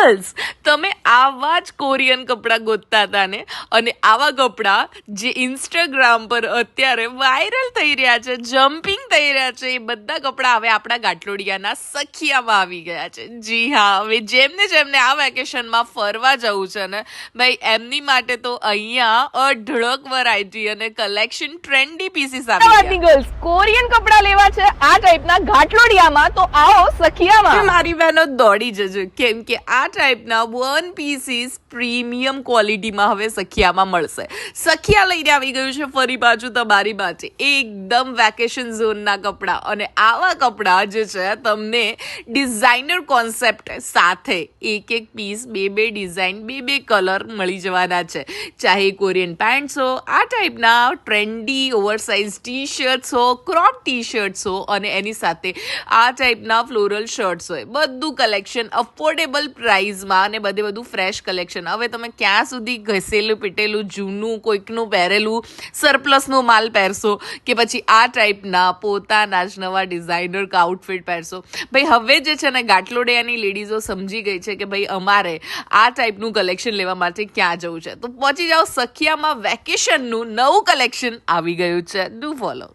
Girls, તમે આવા જ કોરિયન કપડાં ગોતતા હતા ને, અને આવા કપડાં જે ઇન્સ્ટાગ્રામ પર અત્યારે વાયરલ થઈ રહ્યા છે, જમ્પિંગ થઈ રહ્યા છે, એ બધા કપડાં હવે આપણા ગાંઠલોડિયાના સખિયામાં આવી ગયા છે. જી હા, હવે જેમને આ વેકેશનમાં ફરવા જવું છે ને ભાઈ, એમની માટે તો અહીંયા અઢળક વેરાયટી અને કલેક્શન ટ્રેન્ડી પીસીસ આવી ગયા. ગર્લ્સ, કોરિયન કપડાં લેવા છે આ ટાઈપના ગાંઠલોડિયામાં, તો આવો સખિયામાં. મારી બહેનો દોડી જજો, કેમ કે આ ટાઈપના વન પીસીસ પ્રીમિયમ ક્વોલિટીમાં હવે સખિયામાં મળશે. સખિયા લઈને આવી ગયું છે ફરી પાછું તમારી માટે એકદમ વેકેશન ઝોનના કપડાં. અને આવા કપડાં જે છે તમને ડિઝાઇનર કોન્સેપ્ટ સાથે એક પીસ, બે ડિઝાઇન, બે કલર મળી જવાના છે. ચાહે કોરિયન પેન્ટ્સ હો, આ ટાઈપના ટ્રેન્ડી ઓવરસાઇઝ ટી શર્ટ્સ હો, ક્રોપ ટી શર્ટ્સ હો, અને એની સાથે આ ટાઈપના ફ્લોરલ શર્ટ્સ હોય, બધું કલેક્શન અફોર્ડેબલ પ્રાઇઝમાં અને બધું ફ્રેશ કલેક્શન. હવે તમે ક્યાં સુધી ઘસેલું પીટેલું જૂનું કોઈકનું પહેરેલું સરપ્લસનું માલ પહેરશો, કે પછી આ ટાઈપના પોતાના જ નવા ડિઝાઇનર આઉટફિટ પહેરશો? ભાઈ હવે જે છે ને ગાંઠલોડિયાની લેડીઝો સમજી ગઈ છે કે ભાઈ અમારે આ ટાઈપનું કલેક્શન લેવા માટે ક્યાં જવું છે, તો પહોંચી જાઓ સખિયામાં. વેકેશનનું નવું કલેક્શન આવી ગયું છે. Do follow.